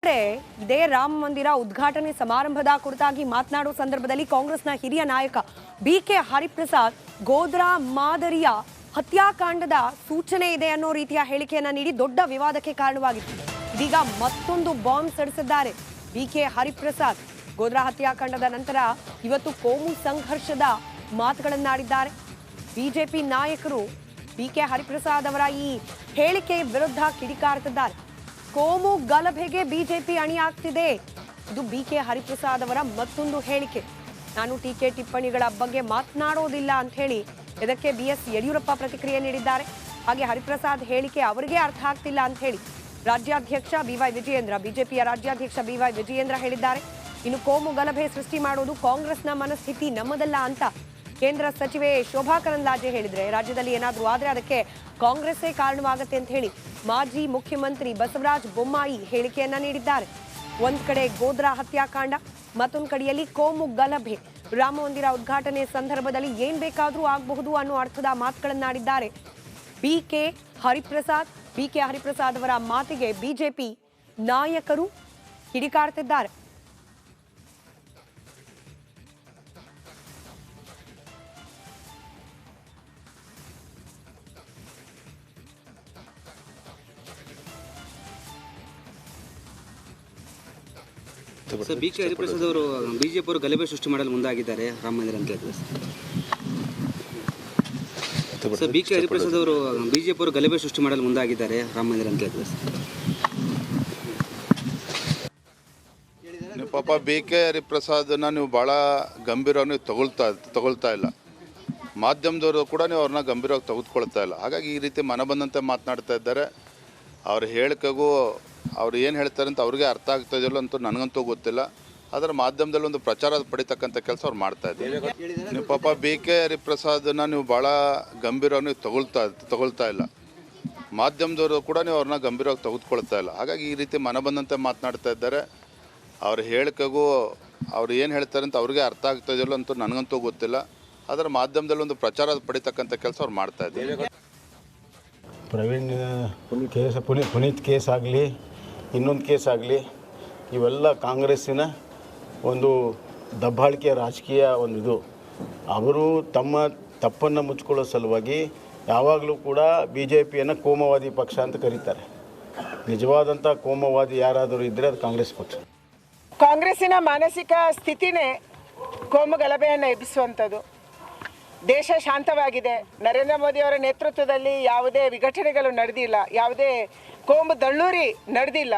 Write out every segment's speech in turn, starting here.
ಇದೇ ರಾಮ ಮಂದಿರ ಉದ್ಘಾಟನೆ ಸಮಾರಂಭದ ಕುರಿತಾಗಿ ಮಾತನಾಡುವ ಸಂದರ್ಭದಲ್ಲಿ ಕಾಂಗ್ರೆಸ್ನ ಹಿರಿಯ ನಾಯಕ ಬಿಕೆ ಹರಿಪ್ರಸಾದ್ ಗೋಧ್ರಾ ಮಾದರಿಯ ಹತ್ಯಾಕಾಂಡದ ಸೂಚನೆ ಇದೆ ಅನ್ನೋ ರೀತಿಯ ಹೇಳಿಕೆಯನ್ನ ನೀಡಿ ದೊಡ್ಡ ವಿವಾದಕ್ಕೆ ಕಾರಣವಾಗಿತ್ತು. ಇದೀಗ ಮತ್ತೊಂದು ಬಾಂಬ್ ಸಿಡಿಸಿದ್ದಾರೆ ಬಿಕೆ ಹರಿಪ್ರಸಾದ್. ಗೋಧ್ರಾ ಹತ್ಯಾಕಾಂಡದ ನಂತರ ಇವತ್ತು ಕೋಮು ಸಂಘರ್ಷದ ಮಾತುಗಳನ್ನಾಡಿದ್ದಾರೆ. ಬಿಜೆಪಿ ನಾಯಕರು ಬಿಕೆ ಹರಿಪ್ರಸಾದ್ ಅವರ ಈ ಹೇಳಿಕೆ ವಿರುದ್ಧ ಕಿಡಿಕಾರ್ತಿದ್ದಾರೆ. ಕೋಮು ಗಲಭೆಗೆ ಬಿಜೆಪಿ ಅಣಿಯಾಗ್ತಿದೆ. ಇದು ಬಿಕೆ ಹರಿಪ್ರಸಾದ್ ಅವರ ಮತ್ತೊಂದು ಹೇಳಿಕೆ. ನಾನು ಟೀಕೆ ಟಿಪ್ಪಣಿಗಳ ಬಗ್ಗೆ ಮಾತನಾಡೋದಿಲ್ಲ ಅಂತ ಹೇಳಿ ಇದಕ್ಕೆ ಬಿಎಸ್ ಯಡಿಯೂರಪ್ಪ ಪ್ರತಿಕ್ರಿಯೆ ನೀಡಿದ್ದಾರೆ. ಹಾಗೆ ಹರಿಪ್ರಸಾದ್ ಹೇಳಿಕೆ ಅವರಿಗೆ ಅರ್ಥ ಆಗ್ತಿಲ್ಲ ಅಂತ ಹೇಳಿ ರಾಜ್ಯಾಧ್ಯಕ್ಷ ಬಿವೈ ವಿಜಯೇಂದ್ರ, ಬಿಜೆಪಿಯ ರಾಜ್ಯಾಧ್ಯಕ್ಷ ಬಿವೈ ವಿಜಯೇಂದ್ರ ಹೇಳಿದ್ದಾರೆ. ಇನ್ನು ಕೋಮು ಗಲಭೆ ಸೃಷ್ಟಿ ಮಾಡೋದು ಕಾಂಗ್ರೆಸ್ನ ಮನಸ್ಥಿತಿ, ನಮ್ಮದಲ್ಲ ಅಂತ ಕೇಂದ್ರ ಸಚಿವೆ ಶೋಭಾ ಕರಂದ್ಲಾಜೆ ಹೇಳಿದ್ರೆ ರಾಜ್ಯದಲ್ಲಿ ಏನಾದರೂ ಆದ್ರೆ ಅದಕ್ಕೆ ಕಾಂಗ್ರೆಸ್ಸೇ ಕಾರಣವಾಗುತ್ತೆ ಅಂತ ಹೇಳಿ ಮಾಜಿ ಮುಖ್ಯಮಂತ್ರಿ ಬಸವರಾಜ ಬೊಮ್ಮಾಯಿ ಹೇಳಿಕೆಯನ್ನ ನೀಡಿದ್ದಾರೆ. ಒಂದ್ ಕಡೆ ಗೋಧ್ರಾ ಹತ್ಯಾಕಾಂಡ, ಮತ್ತೊಂದು ಕಡೆಯಲ್ಲಿ ಕೋಮು ಗಲಭೆ. ರಾಮ ಮಂದಿರ ಉದ್ಘಾಟನೆ ಸಂದರ್ಭದಲ್ಲಿ ಏನ್ ಬೇಕಾದ್ರೂ ಆಗಬಹುದು ಅನ್ನೋ ಅರ್ಥದ ಮಾತುಗಳನ್ನಾಡಿದ್ದಾರೆ ಬಿಕೆ ಹರಿಪ್ರಸಾದ್. ಬಿಕೆ ಹರಿಪ್ರಸಾದ್ ಅವರ ಮಾತಿಗೆ ಬಿಜೆಪಿ ನಾಯಕರು ಕಿಡಿಕಾರ್ತಿದ್ದಾರೆ. ಸರ್, ಬಿಕೆ ಹರಿಪ್ರಸಾದ್ ಅವರು ಬಿಜೆಪಿ ಅವರು ಗಲಭೆ ಸೃಷ್ಟಿ ಮಾಡಲು ಮುಂದಾಗಿದ್ದಾರೆ ರಾಮ ಮಂದಿರ ಅಂತ ಹೇಳಿದ್ರು ಸರ್. ಬಿಕೆ ಹರಿಪ್ರಸಾದ್ ಅವರು ಬಿಜೆಪಿ ಅವರು ಗಲಭೆ ಸೃಷ್ಟಿ ಮಾಡಲು ಮುಂದಾಗಿದ್ದಾರೆ ರಾಮ ಮಂದಿರ ಅಂತ ಹೇಳಿದ್ರು ಪಾಪ ಬಿಕೆ ಹರಿಪ್ರಸಾದನ್ನ ನೀವು ಭಾಳ ಗಂಭೀರವಾಗಿ ತಗೊಳ್ತಾ ಇಲ್ಲ. ಮಾಧ್ಯಮದವರು ಕೂಡ ನೀವು ಅವ್ರನ್ನ ಗಂಭೀರವಾಗಿ ತೆಗೆದುಕೊಳ್ತಾ ಇಲ್ಲ. ಹಾಗಾಗಿ ಈ ರೀತಿ ಮನ ಬಂದಂತೆ ಮಾತನಾಡ್ತಾ ಇದ್ದಾರೆ. ಅವ್ರ ಹೇಳಿಕೆಗೂ ಅವ್ರು ಏನು ಹೇಳ್ತಾರೆ ಅಂತ ಅವ್ರಿಗೆ ಅರ್ಥ ಆಗ್ತಾ ಇದೆಯಲ್ಲ ಅಂತೂ ನನಗಂತೂ ಗೊತ್ತಿಲ್ಲ. ಆದರೆ ಮಾಧ್ಯಮದಲ್ಲಿ ಒಂದು ಪ್ರಚಾರ ಪಡಿತಕ್ಕಂಥ ಕೆಲಸ ಅವ್ರು ಮಾಡ್ತಾ ಇದ್ದಾರೆ. ನೀವು ಪಾಪ ಬಿಕೆ ಹರಿಪ್ರಸಾದನ್ನ ನೀವು ಭಾಳ ಗಂಭೀರವಾಗಿ ತಗೊಳ್ತಾ ಇಲ್ಲ. ಮಾಧ್ಯಮದವರು ಕೂಡ ನೀವು ಅವ್ರನ್ನ ಗಂಭೀರವಾಗಿ ತೆಗೆದುಕೊಳ್ತಾ ಇಲ್ಲ. ಹಾಗಾಗಿ ಈ ರೀತಿ ಮನ ಬಂದಂತೆ ಮಾತನಾಡ್ತಾ ಇದ್ದಾರೆ. ಅವ್ರ ಹೇಳಿಕೆಗೂ ಅವ್ರು ಏನು ಹೇಳ್ತಾರೆ ಅಂತ ಅವ್ರಿಗೆ ಅರ್ಥ ಆಗ್ತಾ ಇದೆಯಲ್ಲ ಅಂತೂ ನನಗಂತೂ ಗೊತ್ತಿಲ್ಲ. ಆದರೆ ಮಾಧ್ಯಮದಲ್ಲಿ ಒಂದು ಪ್ರಚಾರ ಪಡಿತಕ್ಕಂಥ ಕೆಲಸ ಅವ್ರು ಮಾಡ್ತಾ ಇದ್ದಾರೆ. ಪ್ರವೀಣ್ ಕೇಸ್ ಪುನೀತ್ ಕೇಸ್ ಆಗಲಿ, ಇನ್ನೊಂದು ಕೇಸ್ ಆಗಲಿ, ಇವೆಲ್ಲ ಕಾಂಗ್ರೆಸ್ಸಿನ ಒಂದು ದಬ್ಬಾಳಿಕೆ ರಾಜಕೀಯ ಒಂದು ಇದು. ಅವರು ತಮ್ಮ ತಪ್ಪನ್ನು ಮುಚ್ಕೊಳ್ಳೋ ಸಲುವಾಗಿ ಯಾವಾಗಲೂ ಕೂಡ ಬಿ ಜೆ ಪಿಯನ್ನು ಕೋಮುವಾದಿ ಪಕ್ಷ ಅಂತ ಕರೀತಾರೆ. ನಿಜವಾದಂಥ ಕೋಮುವಾದಿ ಯಾರಾದರೂ ಇದ್ದರೆ ಅದು ಕಾಂಗ್ರೆಸ್ ಪಕ್ಷ. ಕಾಂಗ್ರೆಸ್ಸಿನ ಮಾನಸಿಕ ಸ್ಥಿತಿನೇ ಕೋಮು ಗಲಭೆಯನ್ನು ಎಬ್ಬಿಸುವಂಥದ್ದು. ದೇಶ ಶಾಂತವಾಗಿದೆ. ನರೇಂದ್ರ ಮೋದಿಯವರ ನೇತೃತ್ವದಲ್ಲಿ ಯಾವುದೇ ವಿಘಟನೆಗಳು ನಡೆದಿಲ್ಲ, ಯಾವುದೇ ಕೋಮು ದಳ್ಳೂರಿ ನಡೆದಿಲ್ಲ.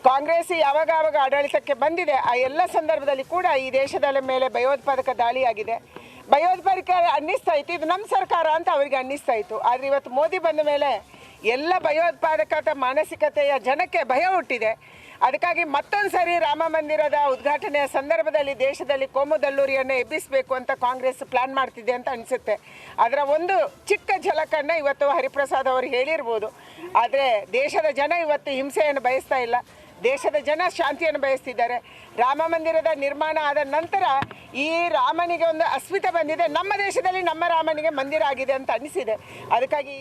ಕಾಂಗ್ರೆಸ್ ಯಾವಾಗ ಆಡಳಿತಕ್ಕೆ ಬಂದಿದೆ ಆ ಎಲ್ಲ ಸಂದರ್ಭದಲ್ಲಿ ಕೂಡ ಈ ದೇಶದ ಮೇಲೆ ಭಯೋತ್ಪಾದಕ ದಾಳಿಯಾಗಿದೆ. ಭಯೋತ್ಪಾದಕ ಅನ್ನಿಸ್ತಾ ಇತ್ತು ಇದು ನಮ್ಮ ಸರ್ಕಾರ ಅಂತ ಅವರಿಗೆ ಅನ್ನಿಸ್ತಾ ಇತ್ತು. ಆದರೆ ಇವತ್ತು ಮೋದಿ ಬಂದ ಮೇಲೆ ಎಲ್ಲ ಭಯೋತ್ಪಾದಕ ಮಾನಸಿಕತೆಯ ಜನಕ್ಕೆ ಭಯ ಹುಟ್ಟಿದೆ. ಅದಕ್ಕಾಗಿ ಮತ್ತೊಂದು ಸರಿ ರಾಮ ಮಂದಿರದ ಉದ್ಘಾಟನೆಯ ಸಂದರ್ಭದಲ್ಲಿ ದೇಶದಲ್ಲಿ ಕೋಮು ದಳ್ಳೂರಿಯನ್ನು ಎಬ್ಬಿಸಬೇಕು ಅಂತ ಕಾಂಗ್ರೆಸ್ ಪ್ಲಾನ್ ಮಾಡ್ತಿದೆ ಅಂತ ಅನಿಸುತ್ತೆ. ಅದರ ಒಂದು ಚಿಕ್ಕ ಝಲಕನ್ನು ಇವತ್ತು ಹರಿಪ್ರಸಾದ್ ಅವರು ಹೇಳಿರ್ಬೋದು. ಆದರೆ ದೇಶದ ಜನ ಇವತ್ತು ಹಿಂಸೆಯನ್ನು ಬಯಸ್ತಾ ಇಲ್ಲ. ದೇಶದ ಜನ ಶಾಂತಿಯನ್ನು ಬಯಸ್ತಿದ್ದಾರೆ. ರಾಮ ಮಂದಿರದ ನಿರ್ಮಾಣ ಆದ ನಂತರ ಈ ರಾಮನಿಗೆ ಒಂದು ಅಸ್ಮಿತೆ ಬಂದಿದೆ. ನಮ್ಮ ದೇಶದಲ್ಲಿ ನಮ್ಮ ರಾಮನಿಗೆ ಮಂದಿರ ಆಗಿದೆ ಅಂತ ಅನಿಸಿದೆ. ಅದಕ್ಕಾಗಿ